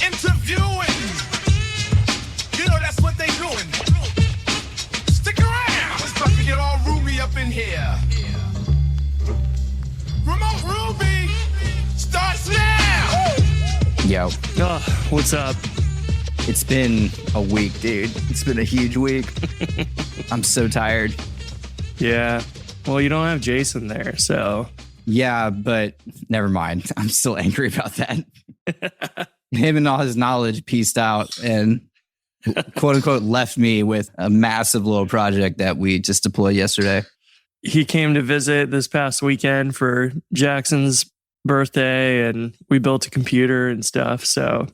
interviewing. You know, that's what they doing. Stick around. It's about to get all roomy up in here. Remote Ruby starts now. Yo, What's up? it's been a week, dude. It's been a huge week. I'm so tired. Yeah. Well, you don't have Jason there, so. Yeah, but never mind. I'm still angry about that. Him and all his knowledge pieced out and quote unquote left me with a massive little project that we just deployed yesterday. He came to visit this past weekend for Jackson's birthday, and we built a computer and stuff. So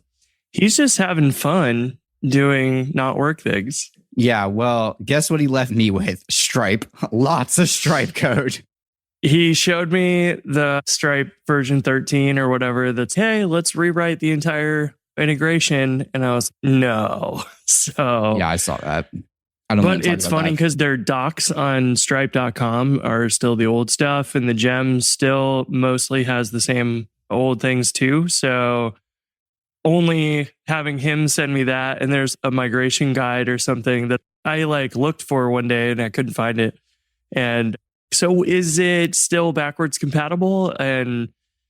he's just having fun doing not work things. Yeah, well, guess what he left me with? Stripe. Lots of Stripe code. He showed me the Stripe version 13 or whatever that's, hey, let's rewrite the entire integration. And I was, no. So Yeah, I saw that. I don't want but to talk it's about funny that. because their docs on stripe.com are still the old stuff, and the gem still mostly has the same old things too. So only having him send me that, and there's a migration guide or something that I looked for one day and I couldn't find it. And so is it still backwards compatible? And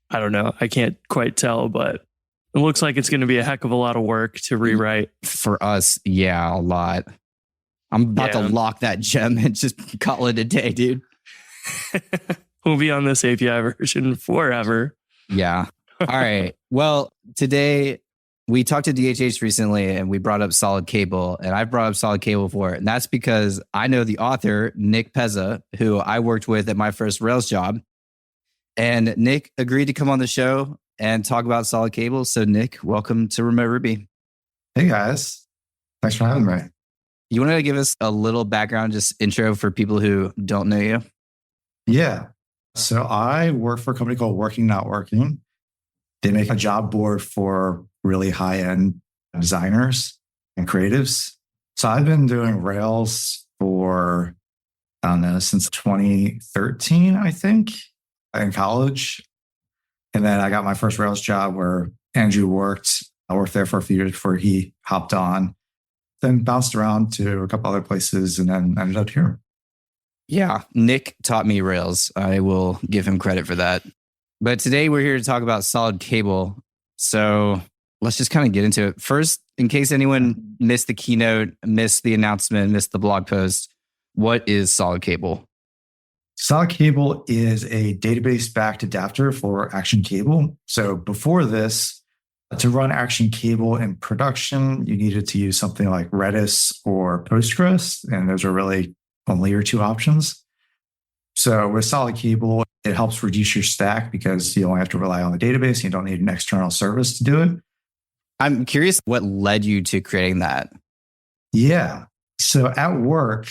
I don't know. I can't quite tell, but it looks like it's going to be a heck of a lot of work to rewrite. For us, yeah, a lot. I'm about to lock that gem and just call it a day, dude. We'll be on this API version forever. Yeah. All right. Well, today we talked to DHH recently and we brought up Solid Cable, and I've brought up Solid Cable before. And that's because I know the author, Nick Pezza, who I worked with at my first Rails job. And Nick agreed to come on the show and talk about Solid Cable. So Nick, welcome to Remote Ruby. Hey guys, thanks for having me. You want to give us a little background, just intro for people who don't know you? Yeah. So I work for a company called Working Not Working. They make a job board for really high-end designers and creatives. So I've been doing Rails for, I don't know, since 2013, I think, in college. And then I got my first Rails job where Andrew worked. I worked there for a few years before he hopped on. Then bounced around to a couple other places and then ended up here. Yeah, Nick taught me Rails. I will give him credit for that. But today we're here to talk about Solid Cable. So let's just kind of get into it. First, in case anyone missed the keynote, missed the announcement, missed the blog post, what is Solid Cable? Solid Cable is a database-backed adapter for Action Cable. So before this, to run Action Cable in production, you needed to use something like Redis or Postgres, and those are really only your two options. So with Solid Cable, it helps reduce your stack because you only have to rely on the database. You don't need an external service to do it. I'm curious what led you to creating that. Yeah. So at work,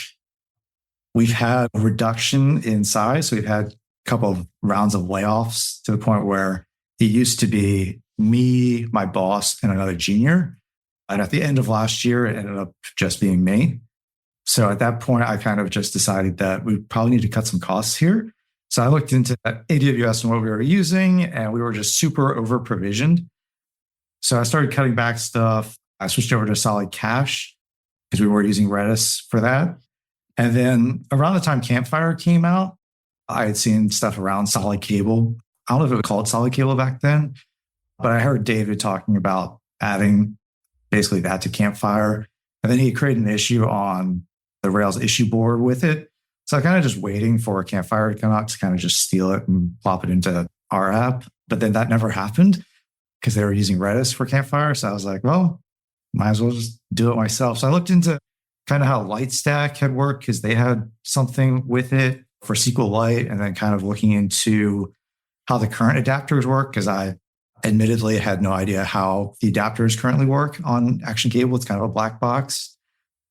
we've had a reduction in size. So we've had a couple of rounds of layoffs to the point where it used to be me, my boss, and another junior. And at the end of last year, it ended up just being me. So at that point, I kind of just decided that we probably need to cut some costs here. So I looked into AWS and what we were using, and we were just super over provisioned. So I started cutting back stuff. I switched over to Solid Cache because we were using Redis for that. And then around the time Campfire came out, I had seen stuff around Solid Cable. I don't know if it was called Solid Cable back then, but I heard David talking about adding basically that to Campfire. And then he created an issue on the Rails issue board with it. So I kind of just waiting for Campfire to come out to kind of just steal it and plop it into our app. But then that never happened because they were using Redis for Campfire. So I was like, well, might as well just do it myself. So I looked into kind of how LightStack had worked because they had something with it for SQLite, and then kind of looking into how the current adapters work because I admittedly had no idea how the adapters currently work on Action Cable. It's kind of a black box.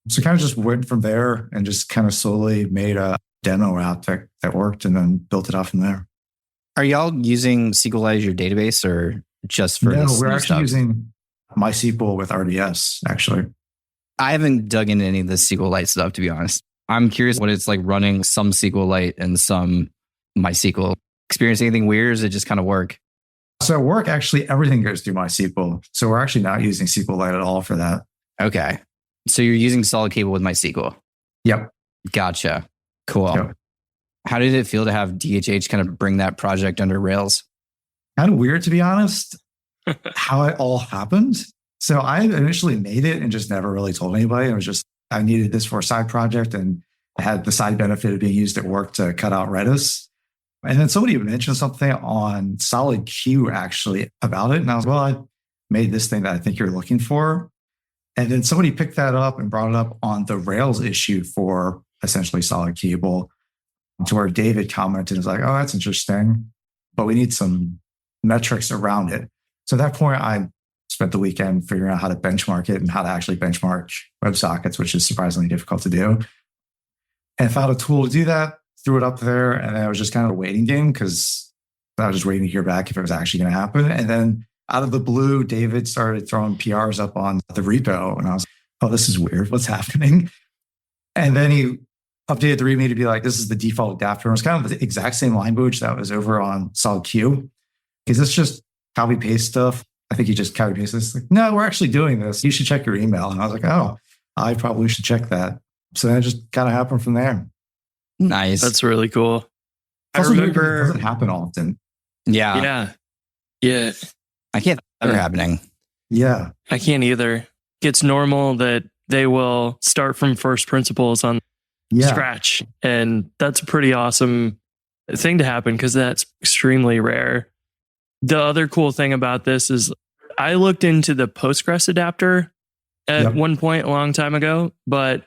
So kind of just went from there and just kind of slowly made a demo app that worked and then built it off from there. Are y'all using SQLite as your database or just for No, this we're new actually stuff? using MySQL with RDS, actually. I haven't dug into any of the SQLite stuff, to be honest. I'm curious what it's like running some SQLite and some MySQL. Experience anything weird, or does it just kind of work? So at work, actually, everything goes through MySQL. So we're actually not using SQLite at all for that. Okay. So you're using solid cable with MySQL. Yep. Gotcha. Cool. Yep. How did it feel to have DHH kind of bring that project under Rails? Kind of weird, to be honest, how it all happened. So I initially made it and just never really told anybody. It was just, I needed this for a side project and I had the side benefit of being used at work to cut out Redis. And then somebody mentioned something on Solid Q actually about it. And I was, well, I made this thing that I think you're looking for. And then somebody picked that up and brought it up on the Rails issue for essentially Solid Cable, to where David commented and was like, oh, that's interesting, but we need some metrics around it. So at that point, I spent the weekend figuring out how to benchmark it and how to actually benchmark WebSockets, which is surprisingly difficult to do. And found a tool to do that, threw it up there, and then it was just kind of a waiting game because I was just waiting to hear back if it was actually going to happen. And then out of the blue, David started throwing PRs up on the repo. And I was like, oh, this is weird. What's happening? And then he updated the README to be like, this is the default adapter. And it was kind of the exact same language that was over on Solid Q. Is this just copy paste stuff? I think he just copy pasted this. Like, no, we're actually doing this. You should check your email. And I was like, oh, I probably should check that. So that just kind of happened from there. Nice. That's really cool. I Also, remember. it doesn't happen often. Yeah. Yeah. I can't ever happening. Yeah. I can't either. It's normal that they will start from first principles on Yeah. scratch. And that's a pretty awesome thing to happen because that's extremely rare. The other cool thing about this is I looked into the Postgres adapter at one point a long time ago, but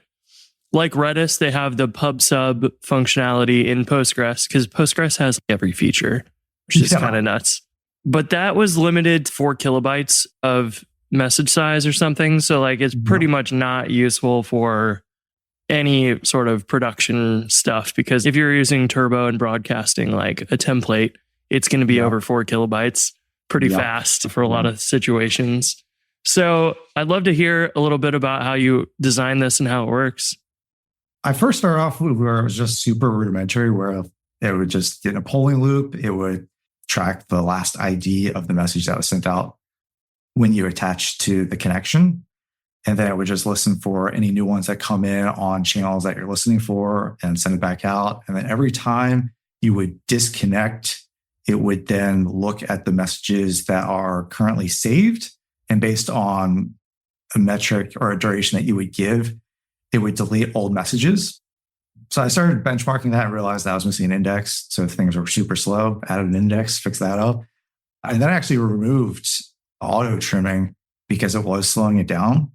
like Redis, they have the pub sub functionality in Postgres because Postgres has every feature, which is kind of nuts. But that was limited to 4 kilobytes of message size or something. So like it's pretty much not useful for any sort of production stuff because if you're using Turbo and broadcasting like a template, it's going to be over 4 kilobytes pretty fast for a lot of situations. So I'd love to hear a little bit about how you design this and how it works. I first started off with where it was just super rudimentary, where it would just get in a polling loop. It would track the last ID of the message that was sent out when you attach to the connection. And then it would just listen for any new ones that come in on channels that you're listening for and send it back out. And then every time you would disconnect, it would then look at the messages that are currently saved. And based on a metric or a duration that you would give, it would delete old messages. So I started benchmarking that and realized that I was missing an index. So if things were super slow, added an index, fixed that up. And then I actually removed auto trimming because it was slowing it down.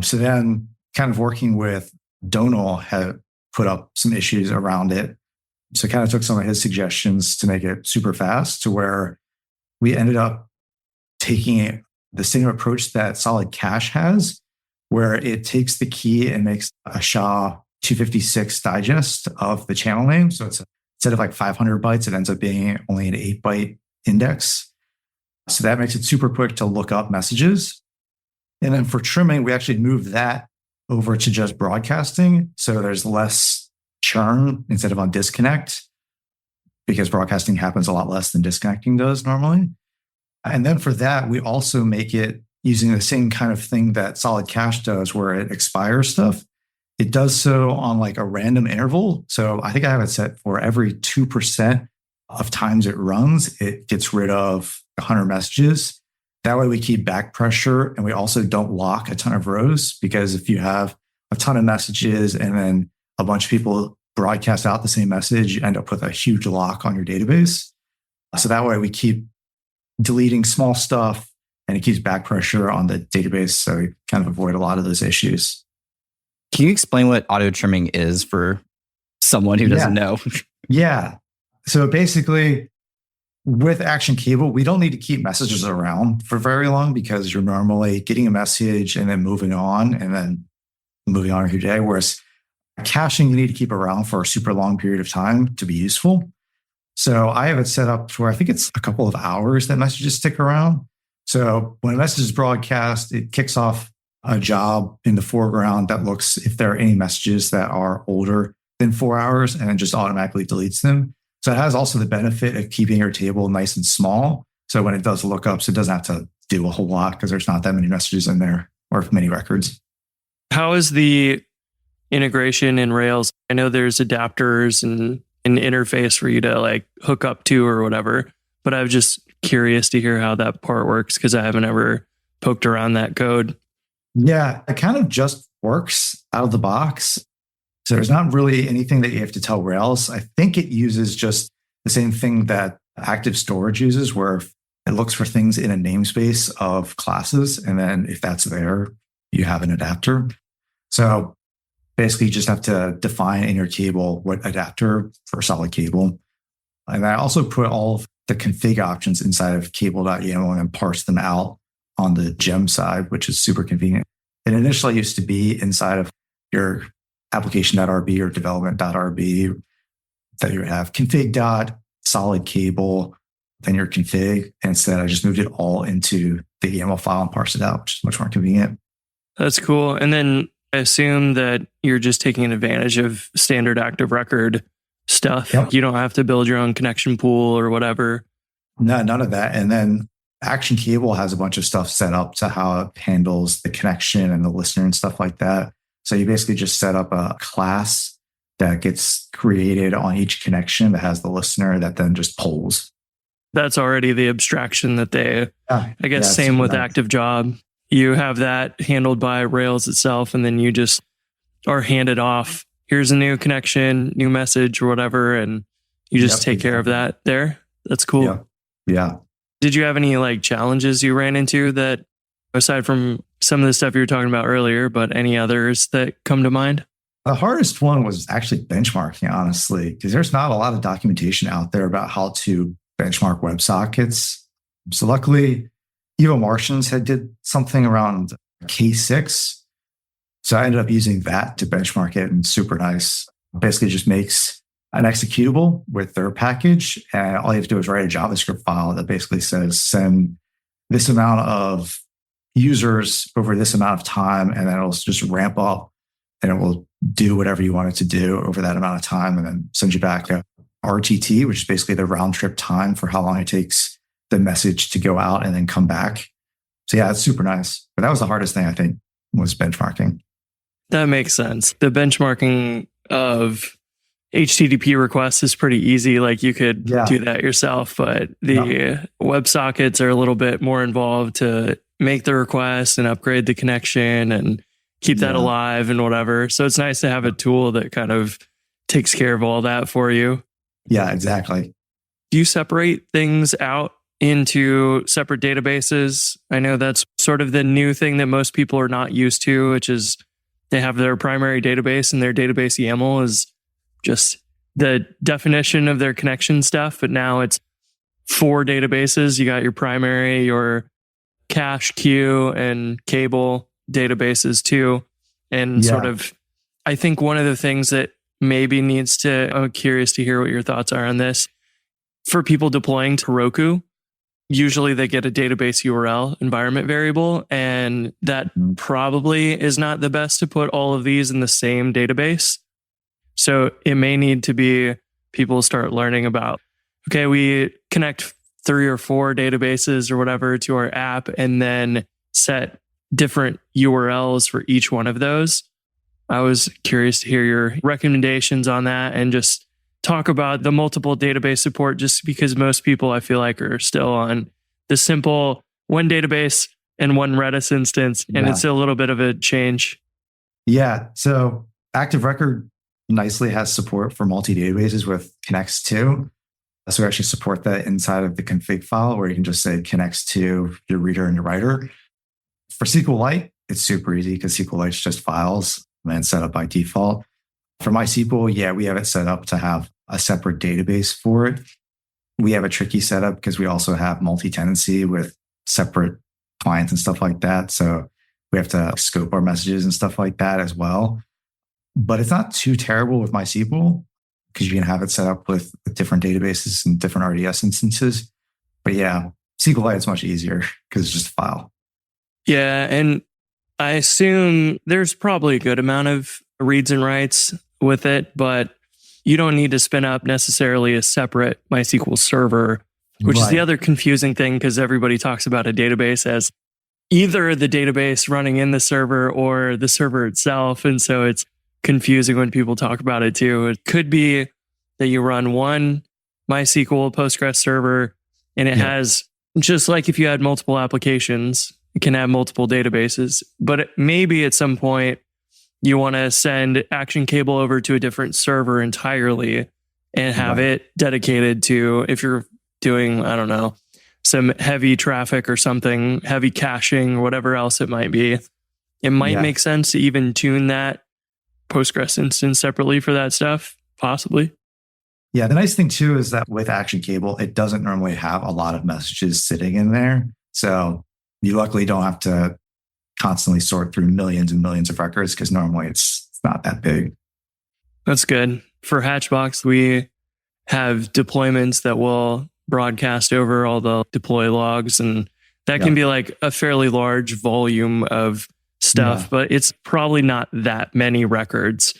So then kind of working with Donal had put up some issues around it. So kind of took some of his suggestions to make it super fast to where we ended up taking the same approach that Solid Cache has, where it takes the key and makes a SHA-256 digest of the channel name. So it's instead of like 500 bytes, it ends up being only an 8-byte index. So that makes it super quick to look up messages. And then for trimming, we actually moved that over to just broadcasting. So there's less churn instead of on disconnect, because broadcasting happens a lot less than disconnecting does normally. And then for that, we also make it using the same kind of thing that Solid Cache does, where it expires stuff. It does so on like a random interval. So I think I have it set for every 2% of times it runs, it gets rid of 100 messages. That way we keep back pressure and we also don't lock a ton of rows, because if you have a ton of messages and then a bunch of people broadcast out the same message, you end up with a huge lock on your database. So that way we keep deleting small stuff and it keeps back pressure on the database. So we kind of avoid a lot of those issues. Can you explain what auto trimming is for someone who doesn't know? Yeah. So basically, with Action Cable, we don't need to keep messages around for very long because you're normally getting a message and then moving on with your day. Whereas caching, you need to keep around for a super long period of time to be useful. So I have it set up to where I think it's a couple of hours that messages stick around. So when a message is broadcast, it kicks off a job in the foreground that looks if there are any messages that are older than 4 hours, and then just automatically deletes them. So it has also the benefit of keeping your table nice and small. So when it does lookups, it doesn't have to do a whole lot because there's not that many messages in there or many records. How is the integration in Rails? I know there's adapters and an interface for you to like hook up to or whatever, but I'm just curious to hear how that part works because I haven't ever poked around that code. Yeah, it kind of just works out of the box. So there's not really anything that you have to tell Rails. I think it uses just the same thing that active storage uses, where it looks for things in a namespace of classes. And then if that's there, you have an adapter. So basically, you just have to define in your table what adapter for solid cable. And I also put all of the config options inside of cable.yaml and then parse them out on the gem side, which is super convenient. It initially used to be inside of your application.rb or development.rb that you would have config.solid cable, then your config. And instead, I just moved it all into the YAML file and parsed it out, which is much more convenient. That's cool. And then I assume that you're just taking advantage of standard active record stuff. Yep. You don't have to build your own connection pool or whatever. No, none of that. And then Action Cable has a bunch of stuff set up to how it handles the connection and the listener and stuff like that. So you basically just set up a class that gets created on each connection that has the listener that then just polls. That's already the abstraction that they, I guess, Yeah, same with nice. Active Job. You have that handled by Rails itself, and then you just are handed off. Here's a new connection, new message or whatever, and you just take care of that there. That's cool. Yeah. Did you have any like challenges you ran into that, aside from some of the stuff you were talking about earlier, but any others that come to mind? The hardest one was actually benchmarking, honestly, because there's not a lot of documentation out there about how to benchmark WebSockets. So luckily, Evo Martians had did something around K6. So I ended up using that to benchmark it, and super nice. Basically just makes an executable with their package. And all you have to do is write a JavaScript file that basically says send this amount of users over this amount of time. And then it'll just ramp up and it will do whatever you want it to do over that amount of time. And then send you back a RTT, which is basically the round trip time for how long it takes the message to go out and then come back. So yeah, it's super nice. But that was the hardest thing, I think, was benchmarking. That makes sense. The benchmarking of HTTP requests is pretty easy. Like you could do that yourself, but the WebSockets are a little bit more involved to make the request and upgrade the connection and keep that alive and whatever. So it's nice to have a tool that kind of takes care of all that for you. Yeah, exactly. Do you separate things out into separate databases? I know that's sort of the new thing that most people are not used to, which is they have their primary database and their database YAML is just the definition of their connection stuff. But now it's 4 databases. You got your primary, your cache, queue, and cable databases too. And sort of, I think one of the things that maybe needs to, I'm curious to hear what your thoughts are on this. For people deploying to Roku, usually they get a database URL environment variable, and that probably is not the best to put all of these in the same database. So it may need to be people start learning about, okay, we connect 3 or 4 databases or whatever to our app and then set different URLs for each one of those. I was curious to hear your recommendations on that and just talk about the multiple database support, just because most people I feel like are still on the simple one database and one Redis instance. And it's a little bit of a change. Yeah. So Active Record nicely has support for multi-databases with connects to. So we actually support that inside of the config file where you can just say connects to your reader and your writer. For SQLite, it's super easy because SQLite's just files and set up by default. For MySQL, we have it set up to have a separate database for it. We have a tricky setup because we also have multi-tenancy with separate clients and stuff like that. So we have to scope our messages and stuff like that as well. But it's not too terrible with MySQL because you can have it set up with different databases and different RDS instances. But yeah, SQLite is much easier because it's just a file. Yeah, and I assume there's probably a good amount of reads and writes with it, but you don't need to spin up necessarily a separate MySQL server which is the Right. other confusing thing because everybody talks about a database as either the database running in the server or the server itself. And so it's confusing when people talk about it too. It could be that you run one MySQL Postgres server and it Yeah. has, just like if you had multiple applications, it can have multiple databases. But maybe at some point you want to send Action Cable over to a different server entirely and have Right. it dedicated to, if you're doing, I don't know, some heavy traffic or something, heavy caching or whatever else it might be. It might Yeah. make sense to even tune that Postgres instance separately for that stuff, possibly. Yeah, the nice thing too is that with Action Cable, it doesn't normally have a lot of messages sitting in there. So you luckily don't have to constantly sort through millions and millions of records because normally it's not that big. That's good. For Hatchbox, we have deployments that will broadcast over all the deploy logs, and that can be like a fairly large volume of stuff, Yeah. but it's probably not that many records.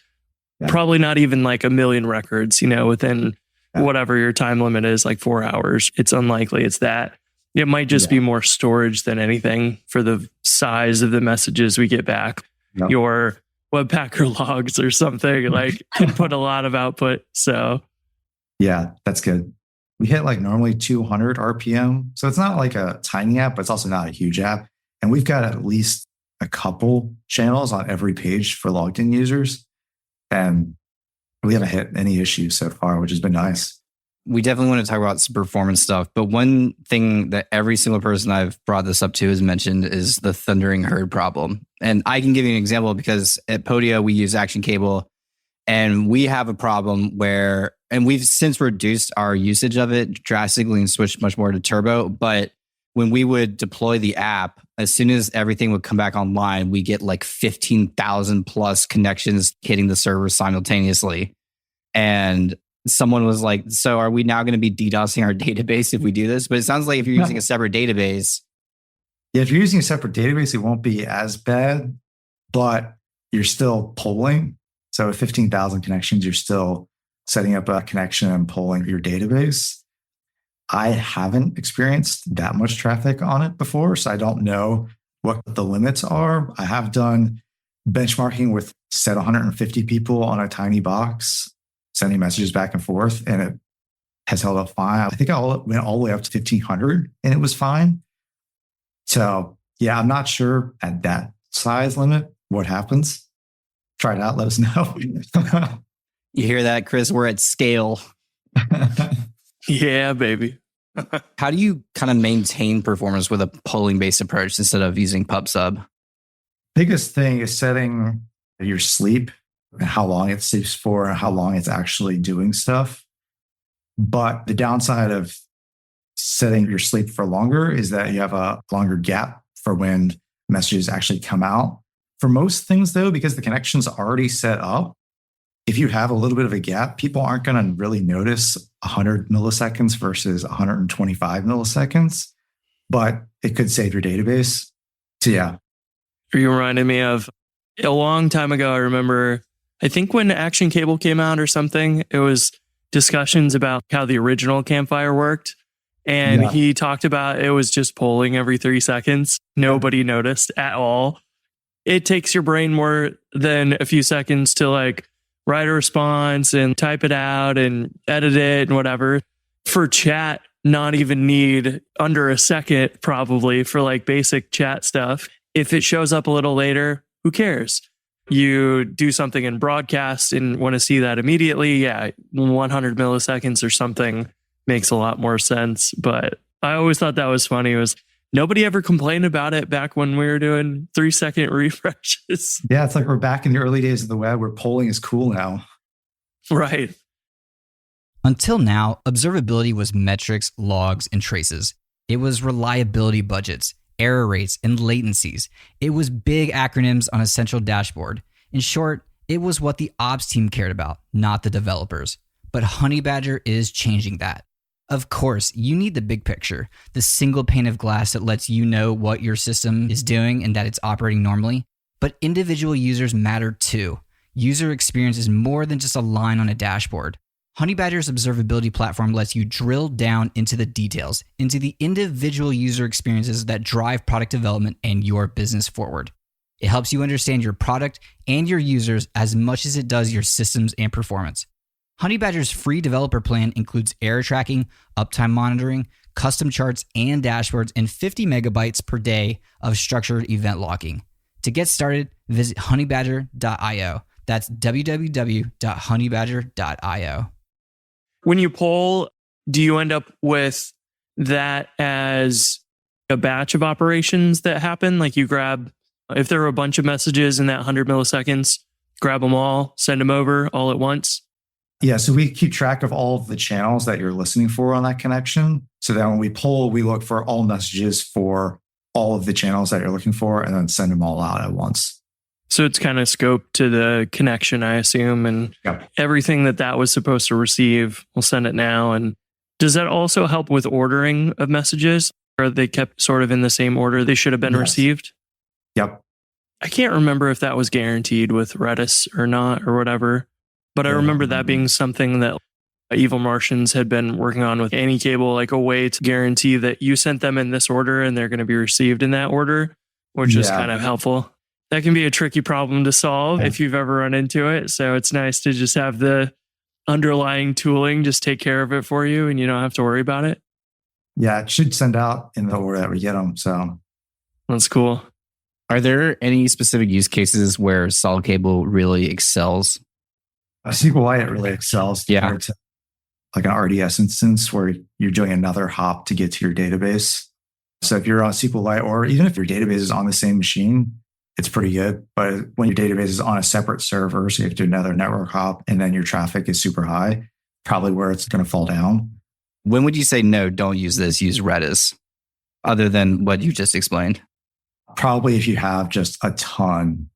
Yeah. Probably not even like a million records, within Yeah. whatever your time limit is, like 4 hours. It's unlikely it's that. It might just be more storage than anything for the size of the messages we get back. Yep. Your Webpacker logs or something like can put a lot of output. So Yeah, that's good. We hit like normally 200 RPM. So it's not like a tiny app, but it's also not a huge app. And we've got at least a couple channels on every page for logged in users. And we haven't hit any issues so far, which has been nice. We definitely want to talk about some performance stuff, but one thing that every single person I've brought this up to has mentioned is the thundering herd problem. And I can give you an example because at Podio, we use Action Cable and we have a problem where, and we've since reduced our usage of it drastically and switched much more to Turbo. But when we would deploy the app, as soon as everything would come back online, we get like 15,000 plus connections hitting the server simultaneously. And someone was like, so are we now going to be DDoSing our database if we do this? But it sounds like if you're using a separate database. Yeah, if you're using a separate database, it won't be as bad, but you're still polling. So with 15,000 connections, you're still setting up a connection and polling your database. I haven't experienced that much traffic on it before, so I don't know what the limits are. I have done benchmarking with set 150 people on a tiny box, sending messages back and forth, and it has held up fine. I think I went all the way up to 1,500 and it was fine. So yeah, I'm not sure at that size limit what happens. Try it out. Let us know. You hear that, Chris? We're at scale. yeah, baby. How do you kind of maintain performance with a polling based approach instead of using PubSub? Biggest thing is setting your sleep, how long it sleeps for, and how long it's actually doing stuff. But the downside of setting your sleep for longer is that you have a longer gap for when messages actually come out. For most things, though, because the connection's already set up, if you have a little bit of a gap, people aren't going to really notice 100 milliseconds versus 125 milliseconds, but it could save your database. So yeah. You reminded me of a long time ago. I remember, I think when Action Cable came out or something, it was discussions about how the original Campfire worked. And Yeah. he talked about it was just polling every 3 seconds. Nobody noticed at all. It takes your brain more than a few seconds to like write a response and type it out and edit it and whatever. For chat, not even need under a second probably for like basic chat stuff. If it shows up a little later, who cares? You do something in broadcast and want to see that immediately. Yeah, 100 milliseconds or something makes a lot more sense. But I always thought that was funny. Was nobody ever complained about it back when we were doing 3-second refreshes? Yeah, it's like we're back in the early days of the web where polling is cool now. Right. Until now, observability was metrics, logs, and traces. It was reliability budgets, error rates, and latencies. It was big acronyms on a central dashboard. In short, it was what the ops team cared about, not the developers. But Honeybadger is changing that. Of course, you need the big picture, the single pane of glass that lets you know what your system is doing and that it's operating normally. But individual users matter too. User experience is more than just a line on a dashboard. Honeybadger's observability platform lets you drill down into the details, into the individual user experiences that drive product development and your business forward. It helps you understand your product and your users as much as it does your systems and performance. Honeybadger's free developer plan includes error tracking, uptime monitoring, custom charts and dashboards, and 50 megabytes per day of structured event logging. To get started, visit honeybadger.io. That's www.honeybadger.io. When you poll, do you end up with that as a batch of operations that happen? Like you grab, if there are a bunch of messages in that 100 milliseconds, grab them all, send them over all at once? Yeah, so we keep track of all of the channels that you're listening for on that connection. So that when we poll, we look for all messages for all of the channels that you're looking for and then send them all out at once. So it's kind of scoped to the connection, I assume, and Yep. everything that was supposed to receive, we'll send it now. And does that also help with ordering of messages? Or are they kept sort of in the same order they should have been Yes. received? Yep. I can't remember if that was guaranteed with Redis or not or whatever, but I Yeah. remember that being something that Evil Martians had been working on with AnyCable, like a way to guarantee that you sent them in this order and they're going to be received in that order, which is Yeah. kind of helpful. That can be a tricky problem to solve if you've ever run into it. So it's nice to just have the underlying tooling just take care of it for you and you don't have to worry about it. Yeah, it should send out in the order that we get them. So That's cool. Are there any specific use cases where Solid Cable really excels? SQLite really excels Yeah. compared to like an RDS instance where you're doing another hop to get to your database. So if you're on SQLite, or even if your database is on the same machine, it's pretty good. But when your database is on a separate server, so you have to do another network hop and then your traffic is super high, probably where it's going to fall down. When would you say, no, don't use this, use Redis, other than what you just explained? Probably if you have just a ton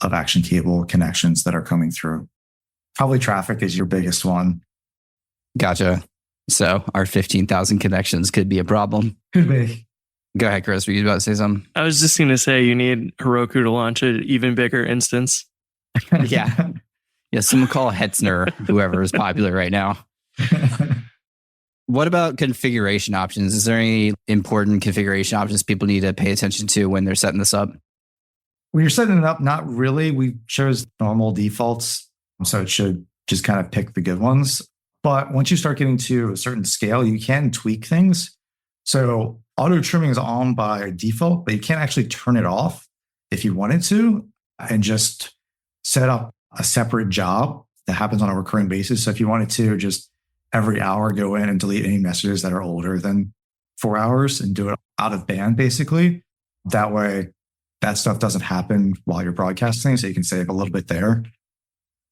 of action cable connections that are coming through. Probably traffic is your biggest one. Gotcha. So our 15,000 connections could be a problem. Could be. Go ahead, Chris. Were you about to say something? I was just going to say you need Heroku to launch an even bigger instance. Yeah. Yeah. Someone call Hetzner, whoever is popular right now. What about configuration options? Is there any important configuration options people need to pay attention to when they're setting this up? When you're setting it up, not really. We chose normal defaults. So it should just kind of pick the good ones. But once you start getting to a certain scale, you can tweak things. So auto trimming is on by default, but you can't actually turn it off if you wanted to and just set up a separate job that happens on a recurring basis. So if you wanted to just every hour go in and delete any messages that are older than 4 hours and do it out of band, basically. That way, that stuff doesn't happen while you're broadcasting. So you can save a little bit there.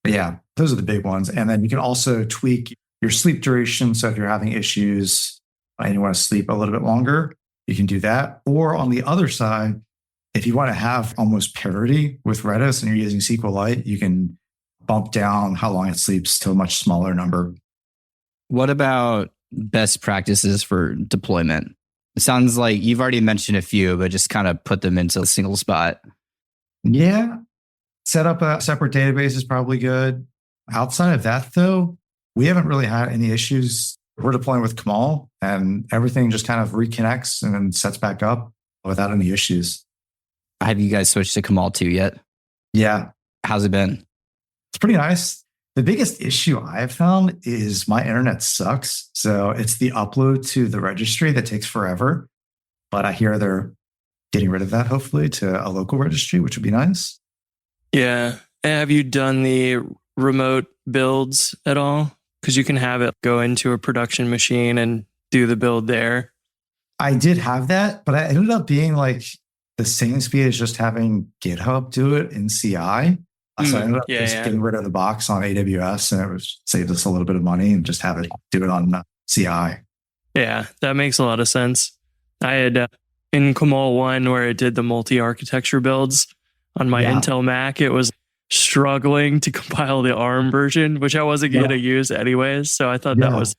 But yeah, those are the big ones. And then you can also tweak your sleep duration. So if you're having issues and you want to sleep a little bit longer, you can do that. Or on the other side, if you want to have almost parity with Redis and you're using SQLite, you can bump down how long it sleeps to a much smaller number. What about best practices for deployment? It sounds like you've already mentioned a few, but just kind of put them into a single spot. Yeah. Set up a separate database is probably good. Outside of that, though, we haven't really had any issues. We're deploying with Kamal and everything just kind of reconnects and then sets back up without any issues. Have you guys switched to Kamal 2 yet? Yeah, How's it been? it's pretty nice. The biggest issue I've found is my internet sucks. So it's the upload to the registry that takes forever. But I hear they're getting rid of that, hopefully, to a local registry, which would be nice. Yeah. Have you done the remote builds at all? Because you can have it go into a production machine and do the build there. I did have that, but I ended up being like the same speed as just having GitHub do it in CI. So I ended up just getting rid of the box on AWS, and it was saved us a little bit of money and just have it do it on CI. Yeah, that makes a lot of sense. I had in Kamal 1 where it did the multi-architecture builds on my Intel Mac, it was struggling to compile the ARM version, which I wasn't going to use anyways. So I thought that was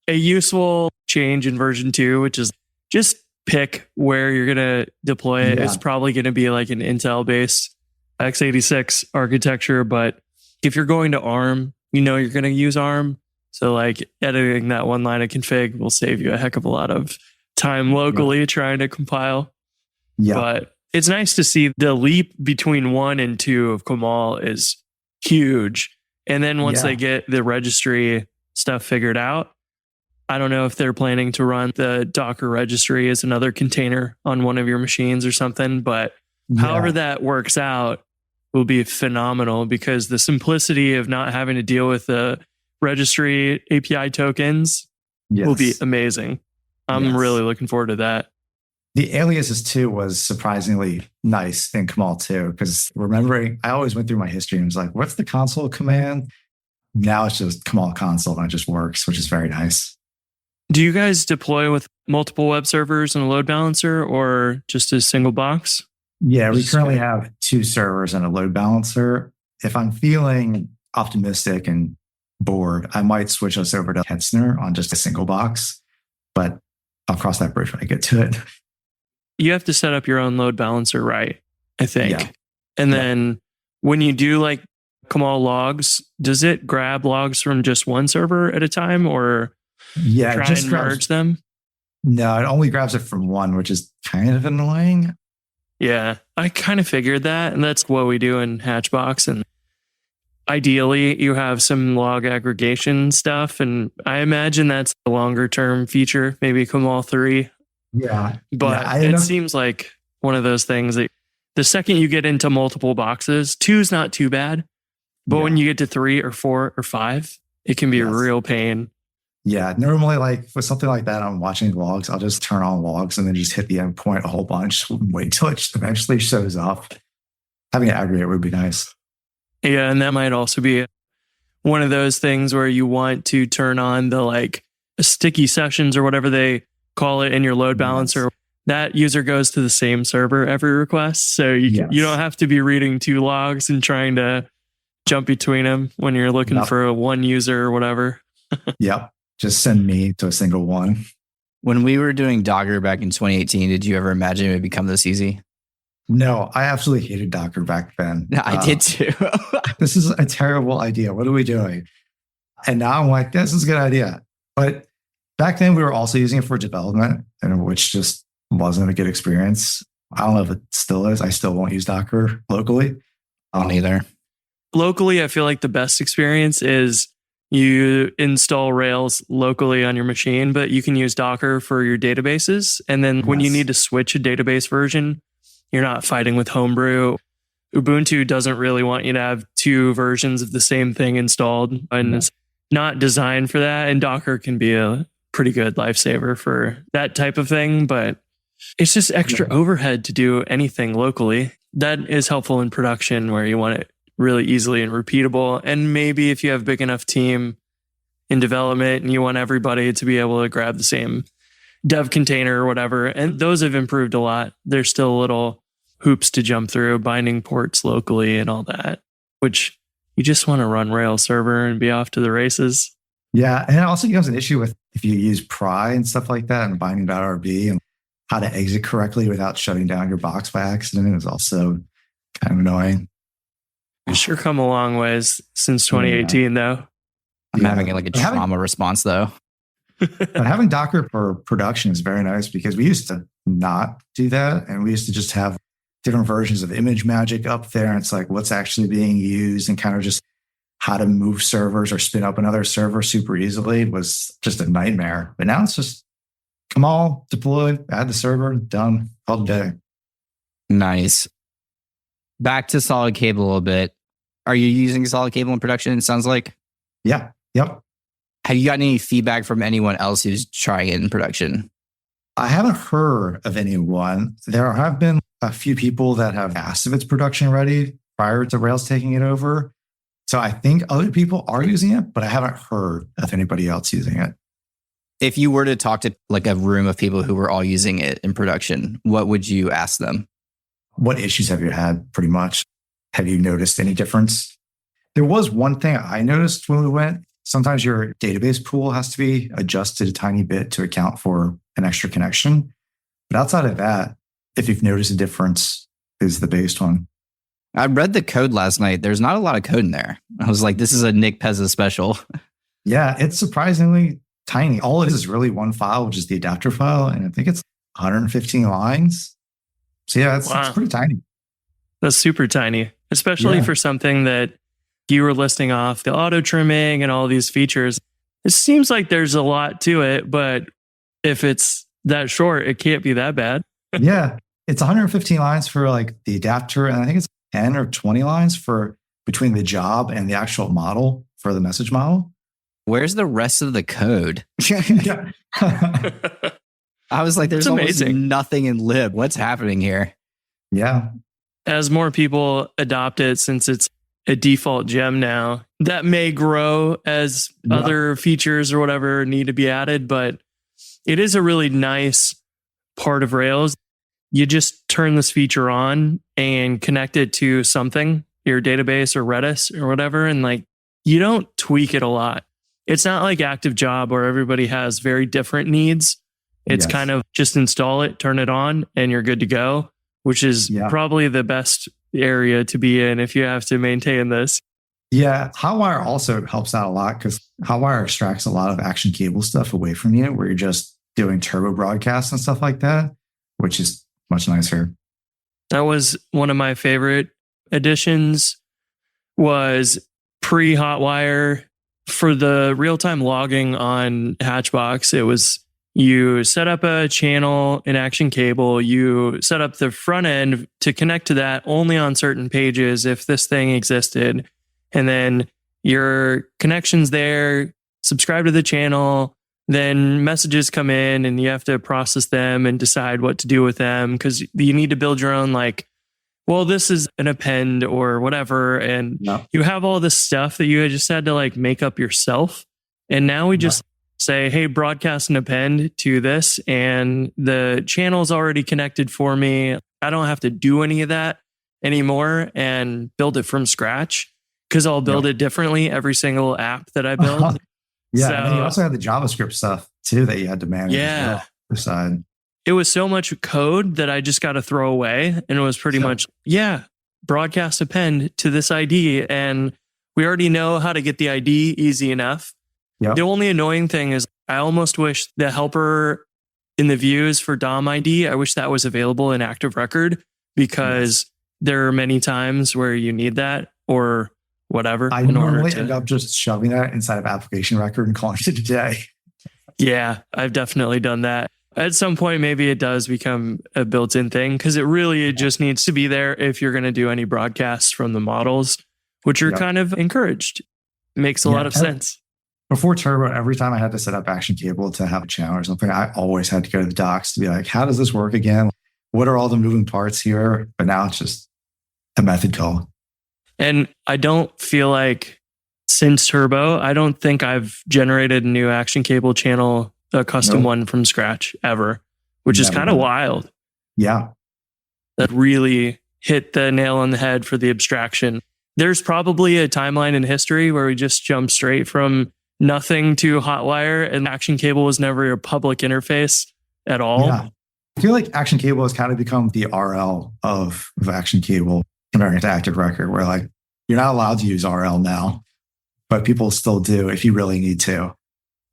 a useful change in version 2, which is just pick where you're going to deploy it. It's probably going to be like an Intel-based x86 architecture, but if you're going to ARM, you know you're going to use ARM. So like editing that one line of config will save you a heck of a lot of time locally trying to compile. Yeah. But it's nice to see the leap between 1 and 2 of Kamal is huge. And then once they get the registry stuff figured out, I don't know if they're planning to run the Docker registry as another container on one of your machines or something, but however that works out will be phenomenal, because the simplicity of not having to deal with the registry API tokens will be amazing. I'm really looking forward to that. The aliases too was surprisingly nice in Kamal too, because remembering, I always went through my history and was like, what's the console command? Now it's just Kamal console and it just works, which is very nice. Do you guys deploy with multiple web servers and a load balancer, or just a single box? Yeah, we currently have 2 servers and a load balancer. If I'm feeling optimistic and bored, I might switch us over to Hetzner on just a single box, but I'll cross that bridge when I get to it. You have to set up your own load balancer, right? I think. Yeah. And then when you do like Kamal logs, does it grab logs from just one server at a time, or try and merge them? No, it only grabs it from one, which is kind of annoying. Yeah, I kind of figured that. And that's what we do in Hatchbox. And ideally, you have some log aggregation stuff. And I imagine that's a longer term feature, maybe Kamal 3. Yeah. But it seems like one of those things that the second you get into multiple boxes, 2 is not too bad. But when you get to 3 or 4 or 5, it can be a real pain. Yeah. Normally, like with something like that, I'm watching logs. I'll just turn on logs and then just hit the endpoint a whole bunch and wait till it eventually shows up. Having an aggregate would be nice. Yeah. And that might also be one of those things where you want to turn on the like sticky sessions or whatever they call it in your load balancer. That user goes to the same server every request. So you don't have to be reading 2 logs and trying to jump between them when you're looking for a one user or whatever. Yep. Just send me to a single one. When we were doing Docker back in 2018, did you ever imagine it would become this easy? No, I absolutely hated Docker back then. I did too. This is a terrible idea. What are we doing? And now I'm like, this is a good idea. But back then we were also using it for development, and which just wasn't a good experience. I don't know if it still is. I still won't use Docker locally. I don't either. Locally, I feel like the best experience is you install Rails locally on your machine, but you can use Docker for your databases. And then when you need to switch a database version, you're not fighting with Homebrew. Ubuntu doesn't really want you to have 2 versions of the same thing installed, and it's not designed for that. And Docker can be a pretty good lifesaver for that type of thing, but it's just extra overhead to do anything locally. That is helpful in production where you want it really easily and repeatable. And maybe if you have a big enough team in development and you want everybody to be able to grab the same dev container or whatever, and those have improved a lot. There's still little hoops to jump through, binding ports locally and all that, which you just want to run Rails server and be off to the races. Yeah. And it also becomes an issue with if you use pry and stuff like that and binding.rb, and how to exit correctly without shutting down your box by accident is also kind of annoying. Sure come a long ways since 2018, though. I'm having like a trauma response, though. But having Docker for production is very nice, because we used to not do that. And we used to just have different versions of ImageMagick up there. And it's like what's actually being used, and kind of just how to move servers or spin up another server super easily was just a nightmare. But now it's just Kamal, deploy, add the server, done, all day. Nice. Back to Solid Cable a little bit. Are you using Solid Cable in production? It sounds like. Yeah. Yep. Have you gotten any feedback from anyone else who's trying it in production? I haven't heard of anyone. There have been a few people that have asked if it's production ready prior to Rails taking it over. So I think other people are using it, but I haven't heard of anybody else using it. If you were to talk to like a room of people who were all using it in production, what would you ask them? What issues have you had, pretty much? Have you noticed any difference? There was one thing I noticed when we went. Sometimes your database pool has to be adjusted a tiny bit to account for an extra connection. But outside of that, if you've noticed a difference, is the based one. I read the code last night. There's not a lot of code in there. I was like, this is a Nick Pezza special. Yeah, it's surprisingly tiny. All it is really one file, which is the adapter file. And I think it's 115 lines. So yeah, it's pretty tiny. That's super tiny, especially for something that you were listing off, the auto trimming and all these features. It seems like there's a lot to it, but if it's that short, it can't be that bad. Yeah, it's 115 lines for like the adapter. And I think it's 10 or 20 lines for between the job and the actual model for the message model. Where's the rest of the code? Yeah. I was like, there's It's almost amazing. nothing in lib. What's happening here? Yeah. As more people adopt it, since it's a default gem now, that may grow as other features or whatever need to be added, but it is a really nice part of Rails. You just turn this feature on and connect it to something, your database or Redis or whatever, and like you don't tweak it a lot. It's not like Active Job where everybody has very different needs. It's kind of just install it, turn it on, and you're good to go, which is probably the best area to be in if you have to maintain this. Yeah. Hotwire also helps out a lot because Hotwire extracts a lot of action cable stuff away from you where you're just doing turbo broadcasts and stuff like that, which is much nicer. That was one of my favorite additions was pre-Hotwire. For the real-time logging on Hatchbox, it was you set up a channel in Action Cable, you set up the front end to connect to that only on certain pages if this thing existed. And then your connection's there, subscribe to the channel, then messages come in and you have to process them and decide what to do with them because you need to build your own like, well, this is an append or whatever. And you have all this stuff that you just had to like make up yourself. And now we just say, hey, broadcast an append to this. And the channel's already connected for me. I don't have to do any of that anymore and build it from scratch because I'll build it differently every single app that I build. Yeah. And then you also had the JavaScript stuff too that you had to manage. Yeah. Side. It was so much code that I just got to throw away. And it was pretty much, broadcast append to this ID. And we already know how to get the ID easy enough. Yep. The only annoying thing is I almost wish the helper in the views for DOM ID, I wish that was available in Active Record because there are many times where you need that or whatever. I normally end up just shoving that inside of application record and calling it a day. Yeah, I've definitely done that. At some point, maybe it does become a built-in thing because it just needs to be there if you're going to do any broadcasts from the models, which are kind of encouraged. Makes a lot of sense. Before Turbo, every time I had to set up Action Cable to have a channel or something, I always had to go to the docs to be like, how does this work again? What are all the moving parts here? But now it's just a method call. And I don't feel like since Turbo, I don't think I've generated a new Action Cable channel, a custom one from scratch ever, which is kind of wild. Yeah. That really hit the nail on the head for the abstraction. There's probably a timeline in history where we just jumped straight from nothing to Hotwire and Action Cable was never a public interface at all. Yeah. I feel like Action Cable has kind of become the RL of Action Cable compared to Active Record, where like you're not allowed to use RL now, but people still do if you really need to.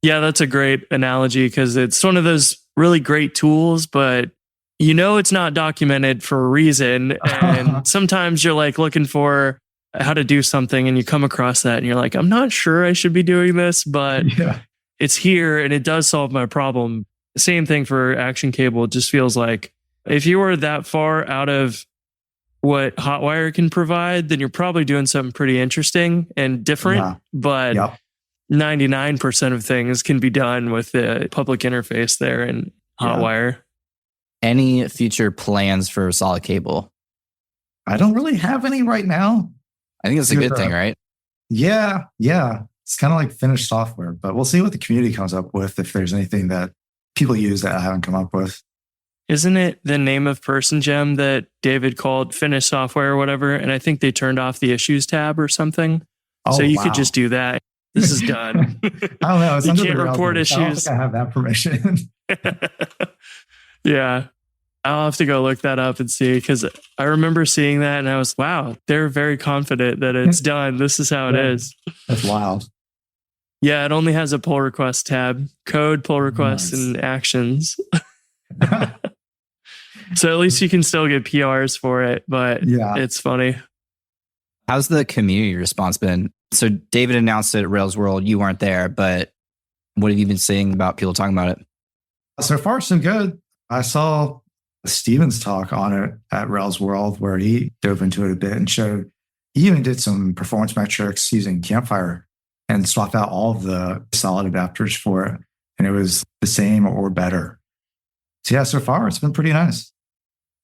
Yeah, that's a great analogy because it's one of those really great tools, but it's not documented for a reason. And sometimes you're like looking for how to do something and you come across that and you're like, I'm not sure I should be doing this, but it's here and it does solve my problem. Same thing for Action Cable. It just feels like if you were that far out of what Hotwire can provide, then you're probably doing something pretty interesting and different, but 99% of things can be done with the public interface there in Hotwire. Any future plans for Solid Cable? I don't really have any right now. I think that's a good thing, right? Yeah. It's kind of like finished software, but we'll see what the community comes up with if there's anything that people use that I haven't come up with. Isn't it the name of person gem that David called finished software or whatever? And I think they turned off the issues tab or something. So you could just do that. This is done. I don't know. It's you under can't the report issues. I don't think I have that permission. Yeah. I'll have to go look that up and see because I remember seeing that and I was, wow, they're very confident that it's done. This is how it is. That's wild. Yeah, it only has a pull request tab, code, pull requests, Nice. and actions. So at least you can still get PRs for it, but Yeah. it's funny. How's the community response been? So David announced it at Rails World. You weren't there, but what have you been seeing about people talking about it? So far, so good. I saw Steven's talk on it at Rails World where he dove into it a bit and showed he even did some performance metrics using Campfire and swapped out all of the solid adapters for it. And it was the same or better. So yeah, so far it's been pretty nice.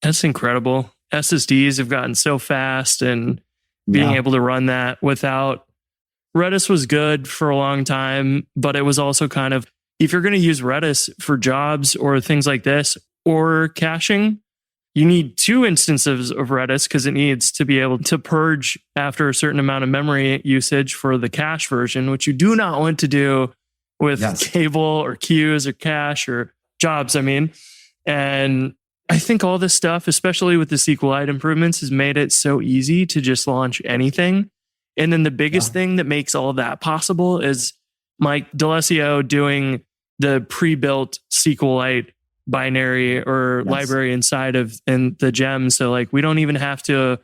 That's incredible. SSDs have gotten so fast, and being Yeah. able to run that without Redis was good for a long time, but it was also kind of, if you're going to use Redis for jobs or things like this or caching, you need 2 instances of Redis because it needs to be able to purge after a certain amount of memory usage for the cache version, which you do not want to do with Yes. cable or queues or cache or jobs. I mean, and I think all this stuff, especially with the SQLite improvements, has made it so easy to just launch anything. And then the biggest thing that makes all of that possible is Mike D'Alessio doing the pre-built SQLite binary or Yes. library inside of the gem. So like we don't even have to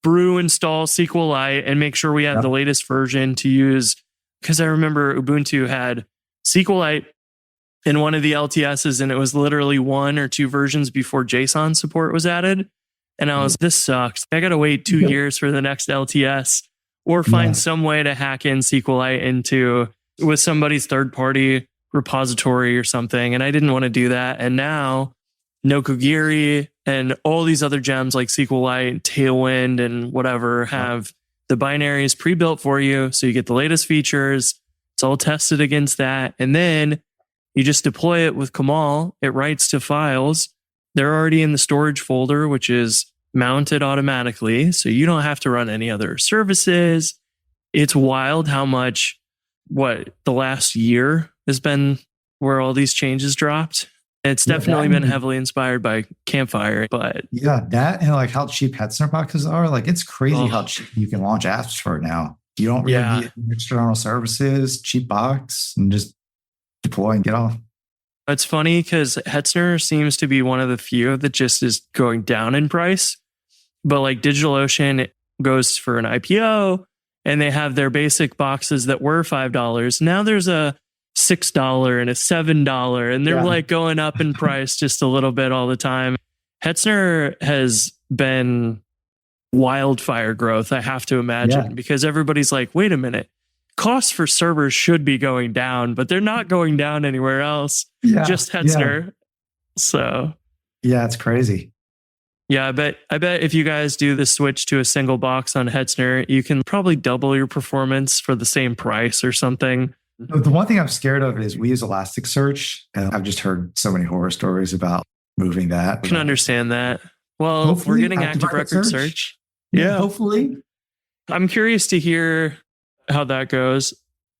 brew install SQLite and make sure we have Yep. the latest version to use. Because I remember Ubuntu had SQLite in one of the LTSs, and it was literally 1 or 2 versions before JSON support was added. And I was, this sucks. I got to wait 2 Yep. years for the next LTS, or find some way to hack in SQLite into with somebody's third party repository or something. And I didn't want to do that. And now Nokogiri and all these other gems like SQLite, Tailwind, and whatever have the binaries pre-built for you. So you get the latest features. It's all tested against that. And then you just deploy it with Kamal. It writes to files. They're already in the storage folder, which is mounted automatically. So you don't have to run any other services. It's wild how much the last year has been where all these changes dropped. It's Yeah, definitely that- been heavily inspired by Campfire, but Yeah, that and like how cheap Hetzner boxes are. Like it's crazy Oh. how cheap you can launch apps for it now. You don't really Yeah. need external services, cheap box, and just deploy and get off. it's funny because Hetzner seems to be one of the few that just is going down in price. But like DigitalOcean goes for an IPO and they have their basic boxes that were $5. Now there's a $6 and a $7, and they're Yeah. like going up in price just a little bit all the time. Hetzner has been wildfire growth, I have to imagine, because everybody's like, wait a minute, costs for servers should be going down, but they're not going down anywhere else. Yeah, Just Hetzner. So Yeah, it's crazy. yeah, I bet if you guys do the switch to a single box on Hetzner, you can probably double your performance for the same price or something. The one thing I'm scared of is we use Elasticsearch, and I've just heard so many horror stories about moving that. I can understand that. Well, Hopefully, we're getting active active record record search. search. Yeah, hopefully. I'm curious to hear how that goes.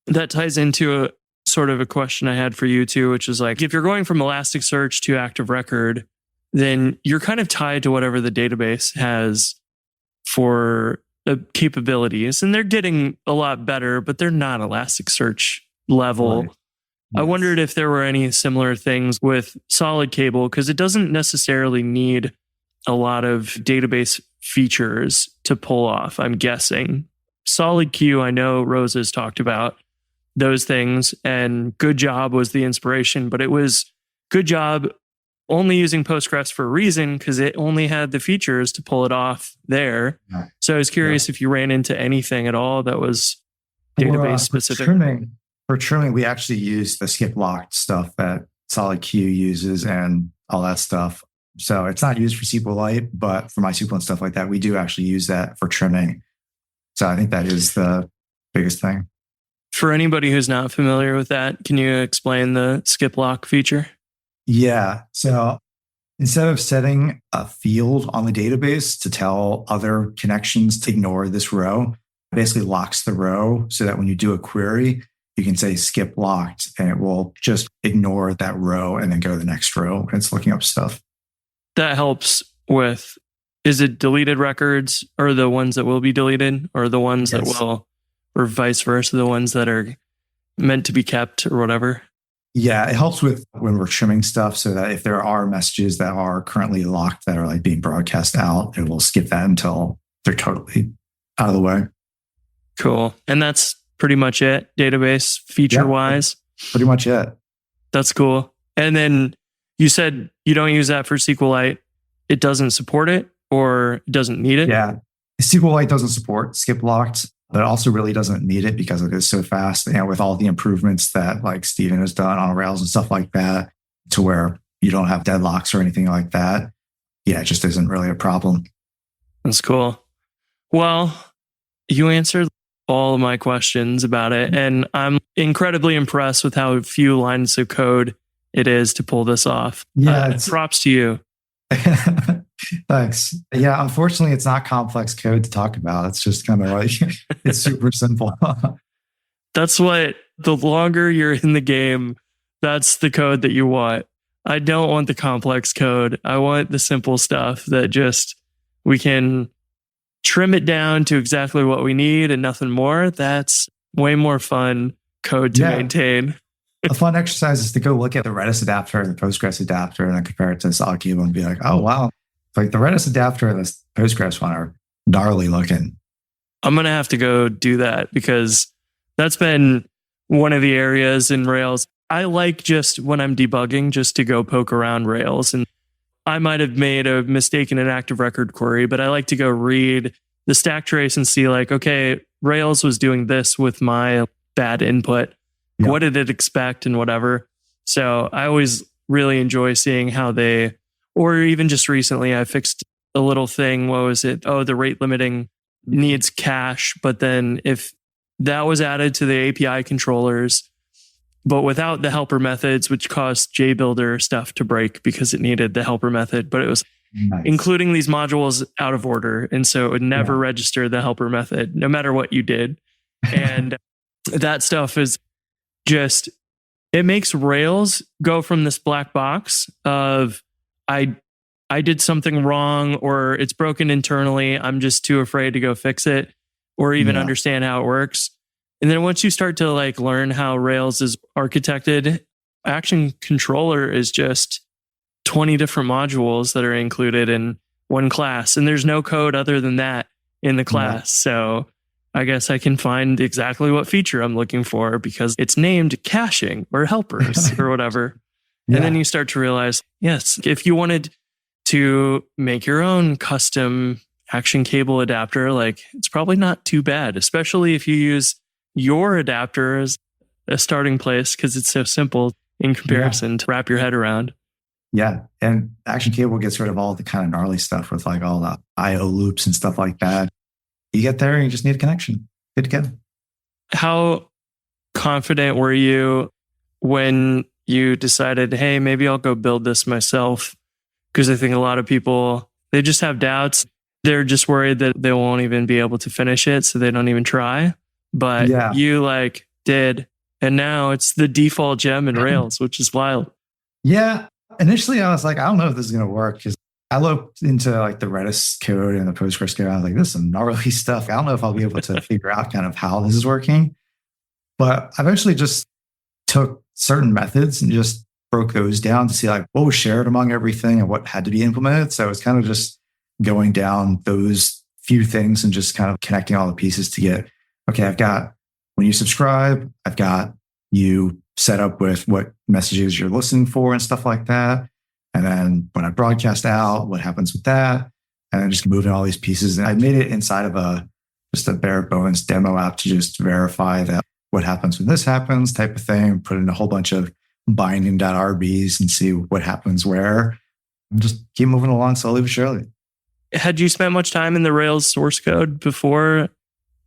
That ties into a sort of a question I had for you too, which is like, if you're going from Elasticsearch to active record, then you're kind of tied to whatever the database has for capabilities. And they're getting a lot better, but they're not Elasticsearch level. Right. I wondered if there were any similar things with solid cable, because it doesn't necessarily need a lot of database features to pull off, I'm guessing. Solid Q, I know Rose has talked about those things, and Good Job was the inspiration, but it was Good Job only using Postgres for a reason, because it only had the features to pull it off there. Yeah. So I was curious if you ran into anything at all that was database specific. For trimming, we actually use the skip locked stuff that Solid Q uses and all that stuff. So it's not used for SQLite, but for MySQL and stuff like that, we do actually use that for trimming. So I think that is the biggest thing. For anybody who's not familiar with that, can you explain the skip lock feature? Yeah. So instead of setting a field on the database to tell other connections to ignore this row, it basically locks the row so that when you do a query, you can say skip locked and it will just ignore that row and then go to the next row. And it's looking up stuff. That helps with, is it deleted records or the ones that will be deleted, or the ones that Yes. will, or vice versa, the ones that are meant to be kept or whatever. Yeah, it helps with when we're trimming stuff so that if there are messages that are currently locked that are like being broadcast out, it will skip that until they're totally out of the way. Cool. And that's pretty much it, database feature wise. Pretty much it. That's cool. And then you said you don't use that for SQLite. It doesn't support it or it doesn't need it? Yeah. SQLite doesn't support skip locked, but it also really doesn't need it because it is so fast. And with all the improvements that like Steven has done on Rails and stuff like that, to where you don't have deadlocks or anything like that. Yeah, it just isn't really a problem. That's cool. Well, you answered all of my questions about it. And I'm incredibly impressed with how few lines of code it is to pull this off. Yeah. Props to you. Thanks. Yeah, unfortunately, it's not complex code to talk about. It's just kind of like, it's super simple. That's what, the longer you're in the game, that's the code that you want. I don't want the complex code. I want the simple stuff that just, we can trim it down to exactly what we need and nothing more. That's way more fun code to maintain. A fun exercise is to go look at the Redis adapter and the Postgres adapter and then compare it to the solid cable and be like, oh, wow. Like the Redis adapter and the Postgres one are gnarly looking. I'm going to have to go do that because that's been one of the areas in Rails. I like just when I'm debugging, just to go poke around Rails. And I might have made a mistake in an active record query, but I like to go read the stack trace and see like, okay, Rails was doing this with my bad input. Yeah. What did it expect and whatever? So I always really enjoy seeing how they, or even just recently, I fixed a little thing. What was it? Oh, the rate limiting needs cache. But then if that was added to the API controllers, but without the helper methods, which caused JBuilder stuff to break because it needed the helper method, but it was including these modules out of order. And so it would never register the helper method, no matter what you did. And that stuff is just, it makes Rails go from this black box of, I did something wrong or it's broken internally. I'm just too afraid to go fix it or even understand how it works. And then once you start to like learn how Rails is architected, Action Controller is just 20 different modules that are included in one class. And there's no code other than that in the class. So I guess I can find exactly what feature I'm looking for because it's named caching or helpers or whatever. And then you start to realize, yes, if you wanted to make your own custom action cable adapter, like it's probably not too bad, especially if you use your adapter as a starting place because it's so simple in comparison to wrap your head around. Yeah. And Action Cable gets rid of all the kind of gnarly stuff with like all the IO loops and stuff like that. You get there and you just need a connection. Good to go. How confident were you when you decided, hey, maybe I'll go build this myself? Because I think a lot of people, they just have doubts. They're just worried that they won't even be able to finish it, so they don't even try. But you like did. And now it's the default gem in Rails, which is wild. Yeah. Initially, I was like, I don't know if this is going to work because I looked into like the Redis code and the Postgres code. I was like, this is some gnarly stuff. I don't know if I'll be able to figure out kind of how this is working. But I eventually just took certain methods and just broke those down to see like what was shared among everything and what had to be implemented. So it's kind of just going down those few things and just kind of connecting all the pieces to get, okay, I've got when you subscribe, I've got you set up with what messages you're listening for and stuff like that. And then when I broadcast out, what happens with that? And then just moving all these pieces. And I made it inside of just a bare bones demo app to just verify that what happens when this happens type of thing, put in a whole bunch of binding.rbs and see what happens where. And just keep moving along slowly but surely. Had you spent much time in the Rails source code before?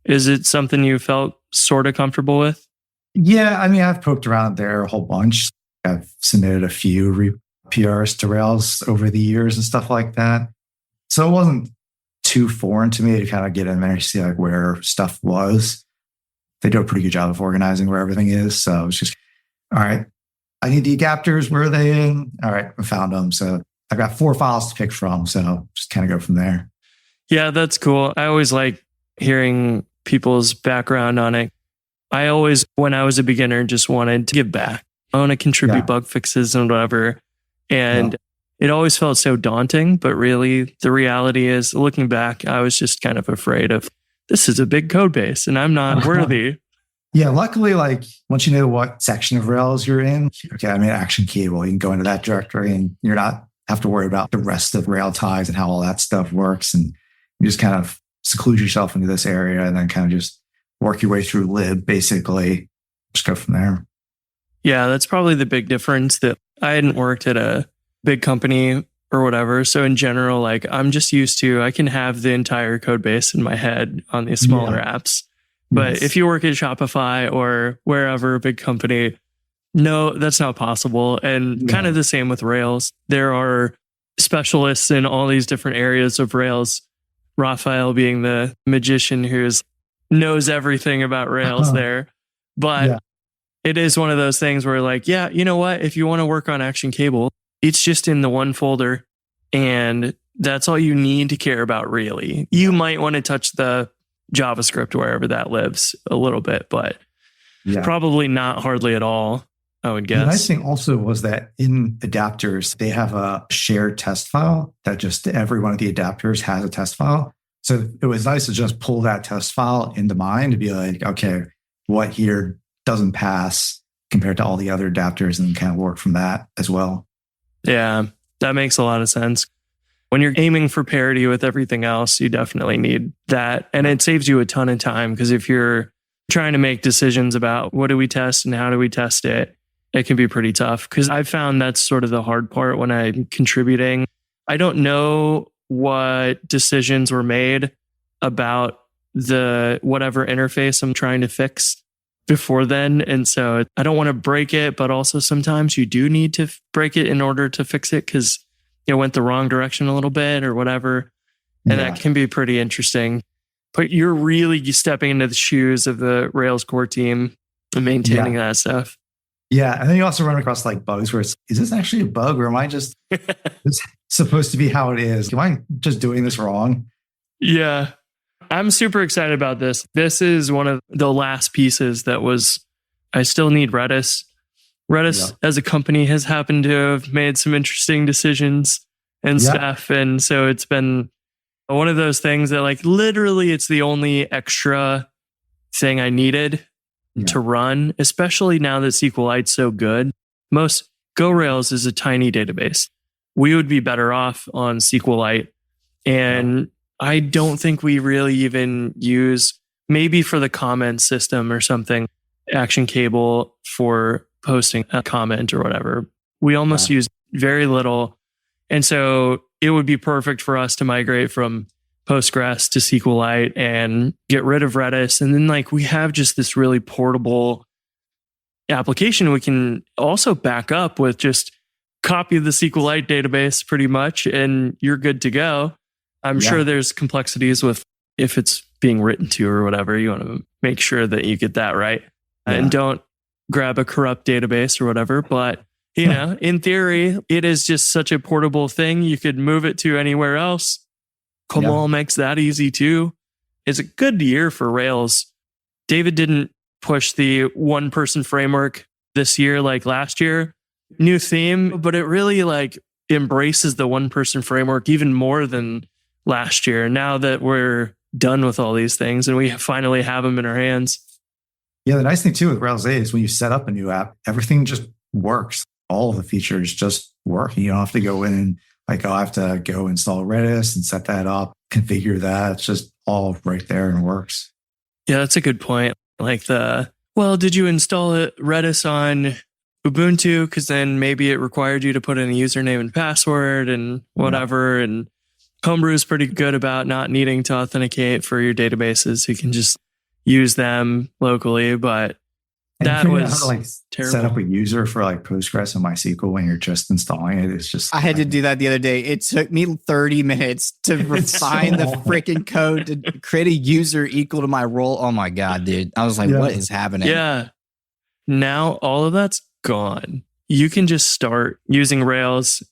Is it something you felt sort of comfortable with? Yeah, I mean, I've poked around there a whole bunch. I've submitted a few PRs to Rails over the years and stuff like that. So it wasn't too foreign to me to kind of get in there and see like where stuff was. They do a pretty good job of organizing where everything is. So it's just, all right, I need the adapters. Where are they in? All right, I found them. So I've got 4 files to pick from. So just kind of go from there. Yeah, that's cool. I always like hearing people's background on it. I always, when I was a beginner, just wanted to give back. I want to contribute bug fixes and whatever. And it always felt so daunting. But really, the reality is, looking back, I was just kind of afraid of, this is a big code base and I'm not worthy. Yeah, luckily, like once you know what section of Rails you're in, okay, I mean, action cable, you can go into that directory and you're not have to worry about the rest of Rail ties and how all that stuff works. And you just kind of seclude yourself into this area and then kind of just work your way through lib, basically. Just go from there. Yeah, that's probably the big difference, that I hadn't worked at a big company or whatever. So in general, like I'm just used to, I can have the entire code base in my head on these smaller apps. But if you work at Shopify or wherever, a big company, no, that's not possible. And kind of the same with Rails. There are specialists in all these different areas of Rails. Raphael being the magician who knows everything about Rails there. But it is one of those things where like, yeah, you know what? If you want to work on Action Cable, it's just in the one folder and that's all you need to care about, really. You might want to touch the JavaScript wherever that lives a little bit, but probably not hardly at all, I would guess. The nice thing also was that in adapters, they have a shared test file that just every one of the adapters has a test file. So it was nice to just pull that test file into mine to be like, okay, what here doesn't pass compared to all the other adapters, and kind of work from that as well. Yeah, that makes a lot of sense. When you're aiming for parity with everything else, you definitely need that. And it saves you a ton of time, because if you're trying to make decisions about what do we test and how do we test it, it can be pretty tough. Because I've found that's sort of the hard part when I'm contributing. I don't know what decisions were made about the whatever interface I'm trying to fix before then. And so I don't want to break it, but also sometimes you do need to break it in order to fix it, because it went the wrong direction a little bit or whatever. And that can be pretty interesting. But you're really stepping into the shoes of the Rails core team and maintaining that stuff. Yeah. And then you also run across like bugs where is this actually a bug, or am I just it's supposed to be how it is? Am I just doing this wrong? Yeah. I'm super excited about this. This is one of the last pieces that I still need Redis. Redis as a company has happened to have made some interesting decisions and stuff. And so it's been one of those things that like literally it's the only extra thing I needed to run, especially now that SQLite's so good. Most GoRails is a tiny database. We would be better off on SQLite. And I don't think we really even use, maybe for the comment system or something, Action Cable for posting a comment or whatever. We almost use very little. And so it would be perfect for us to migrate from Postgres to SQLite and get rid of Redis. And then like we have just this really portable application we can also back up with, just copy the SQLite database pretty much, and you're good to go. I'm sure there's complexities with if it's being written to or whatever. You want to make sure that you get that right and don't grab a corrupt database or whatever. But, you know, in theory, it is just such a portable thing. You could move it to anywhere else. Comal makes that easy too. It's a good year for Rails. David didn't push the one-person framework this year like last year. New theme, but it really like embraces the one-person framework even more than last year. Now that we're done with all these things and we finally have them in our hands. Yeah, the nice thing too with Rails 8 is when you set up a new app, everything just works. All of the features just work. You don't have to go in and like, I have to go install Redis and set that up, configure that. It's just all right there and works. Yeah, that's a good point. Like did you install Redis on Ubuntu? Because then maybe it required you to put in a username and password and whatever. And Homebrew is pretty good about not needing to authenticate for your databases. You can just use them locally, but that was terrible. Set up a user for like Postgres and MySQL when you're just installing it. It's just I had to do that the other day. It took me 30 minutes to refine the freaking code to create a user equal to my role. Oh my God, dude. I was like, what is happening? Yeah. Now all of that's gone. You can just start using Rails.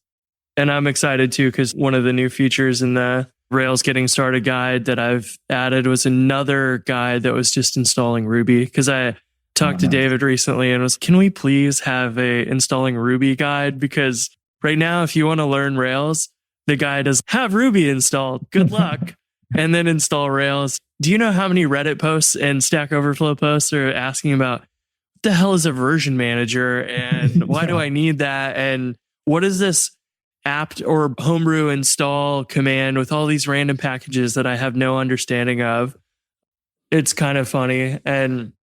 And I'm excited too, because one of the new features in the Rails Getting Started guide that I've added was another guide that was just installing Ruby. Because I talked to David recently and was, can we please have a installing Ruby guide? Because right now, if you want to learn Rails, the guide is have Ruby installed. Good luck. And then install Rails. Do you know how many Reddit posts and Stack Overflow posts are asking about what the hell is a version manager and why do I need that? And what is this apt or homebrew install command with all these random packages that I have no understanding of? It's kind of funny. And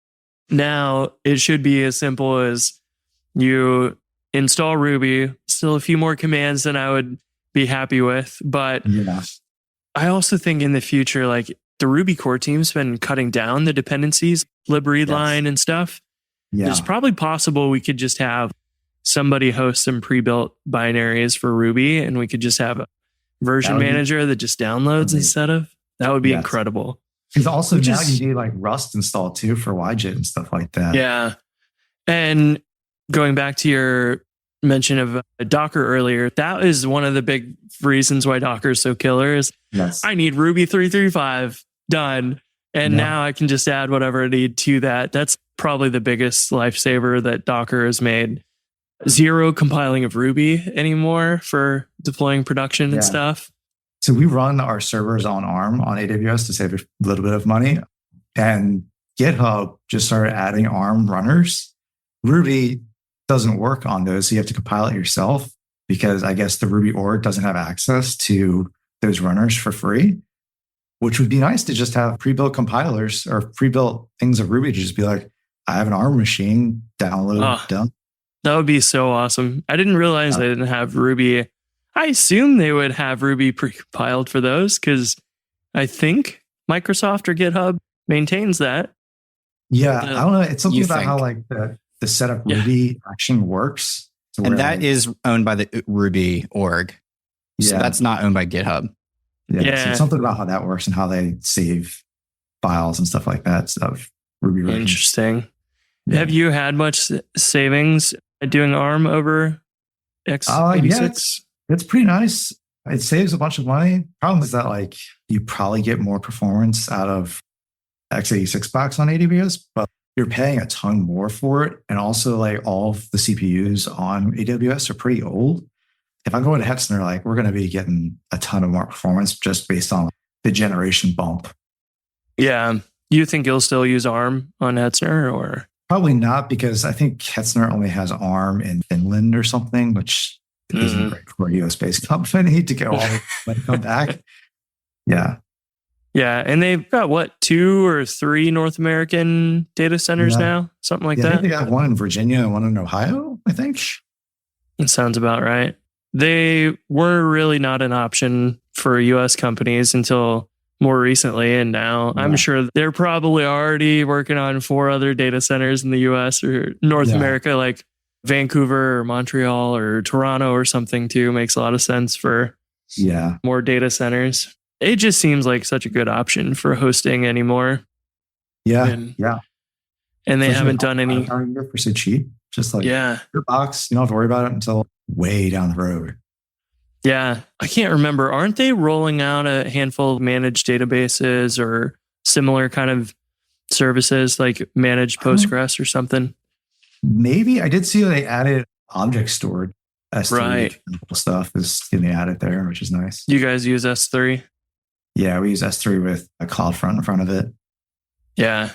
now it should be as simple as you install Ruby, still a few more commands than I would be happy with. But I also think in the future, like the Ruby core team's been cutting down the dependencies, libreadline and stuff. It's probably possible we could just have somebody host some pre-built binaries for Ruby and we could just have a version manager that just downloads instead of. That would be incredible. Because also now you need like Rust installed too for YJIT and stuff like that. Yeah. And going back to your mention of Docker earlier, that is one of the big reasons why Docker is so killer is I need Ruby 3.3.5 done. And now I can just add whatever I need to that. That's probably the biggest lifesaver that Docker has made. Zero compiling of Ruby anymore for deploying production and stuff. So we run our servers on ARM on AWS to save a little bit of money. And GitHub just started adding ARM runners. Ruby doesn't work on those. So you have to compile it yourself because I guess the Ruby org doesn't have access to those runners for free, which would be nice to just have pre-built compilers or pre-built things of Ruby to just be like, I have an ARM machine, download, done. That would be so awesome. I didn't realize they didn't have Ruby. I assume they would have Ruby pre-compiled for those because I think Microsoft or GitHub maintains that. Yeah, I don't know. It's something about how like the setup Ruby action works. And that is owned by the Ruby org. So that's not owned by GitHub. Yeah. So it's something about how that works and how they save files and stuff like that. Stuff. Ruby versions. Interesting. Yeah. Have you had much savings doing ARM over x86? It's pretty nice. It saves a bunch of money. Problem is that like you probably get more performance out of x86 box on AWS, but you're paying a ton more for it. And also like all of the CPUs on AWS are pretty old. If I'm going to Hetzner, like we're going to be getting a ton of more performance just based on the generation bump. Yeah. You think you'll still use ARM on Hetzner or? Probably not, because I think Hetzner only has ARM in Finland or something, which isn't great for a US-based company to go all the way come back. Yeah. Yeah. And they've got 2 or 3 North American data centers now? Something like that? I think they got one in Virginia and one in Ohio, I think. It sounds about right. They were really not an option for US companies until more recently. And now I'm sure they're probably already working on 4 other data centers in the US or North America, like Vancouver or Montreal or Toronto or something too. Makes a lot of sense for more data centers. It just seems like such a good option for hosting anymore. And they haven't done any for so cheap. Just like your box, you don't have to worry about it until way down the road. Yeah, I can't remember. Aren't they rolling out a handful of managed databases or similar kind of services like managed Postgres or something? Maybe. I did see they added object stored S3 stuff is getting added there, which is nice. You guys use S3? Yeah, we use S3 with a CloudFront in front of it. Yeah.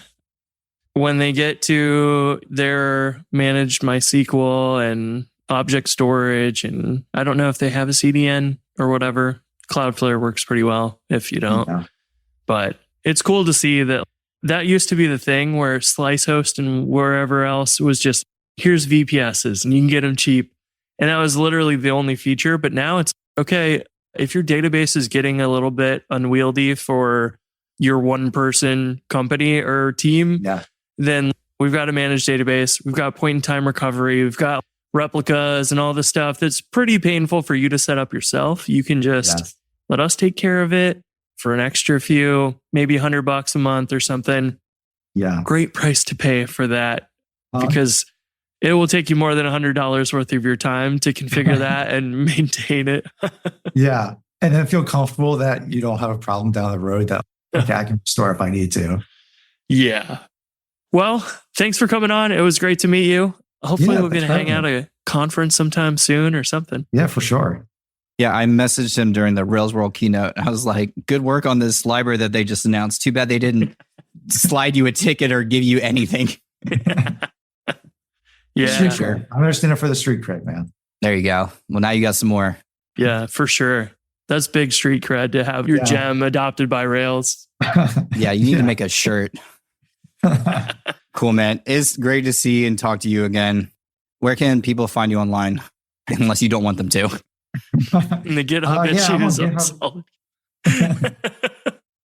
When they get to their managed MySQL and object storage, and I don't know if they have a CDN or whatever. Cloudflare works pretty well if you don't. But it's cool to see that used to be the thing where SliceHost and wherever else was just, here's VPSs and you can get them cheap. And that was literally the only feature. But now it's, okay, if your database is getting a little bit unwieldy for your one person company or team, then we've got a managed database. We've got point in time recovery. We've got replicas and all the stuff that's pretty painful for you to set up yourself. You can just let us take care of it for an extra few, maybe $100 a month or something. Yeah. Great price to pay for that because it will take you more than $100 worth of your time to configure that and maintain it. And then feel comfortable that you don't have a problem down the road that I can restore if I need to. Yeah. Well, thanks for coming on. It was great to meet you. Hopefully Yeah, we're going to thanks for hang out having at a conference sometime soon or something. Yeah, for sure. Yeah, I messaged him during the Rails World keynote. I was like, good work on this library that they just announced. Too bad they didn't slide you a ticket or give you anything. Yeah. Street cred. I'm just in it for the street cred, man. There you go. Well, now you got some more. Yeah, for sure. That's big street cred to have your Yeah. gem adopted by Rails. Yeah, you need to make a shirt. Cool, man. It's great to see and talk to you again. Where can people find you online? Unless you don't want them to. And the GitHub yeah, I'm on issues. I'm GitHub.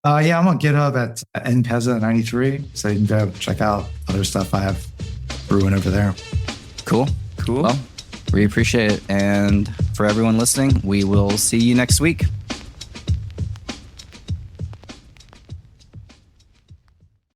solid. Yeah, I'm on GitHub at npezza93. So you can go check out other stuff I have brewing over there. Cool. Cool. Well, we appreciate it. And for everyone listening, we will see you next week.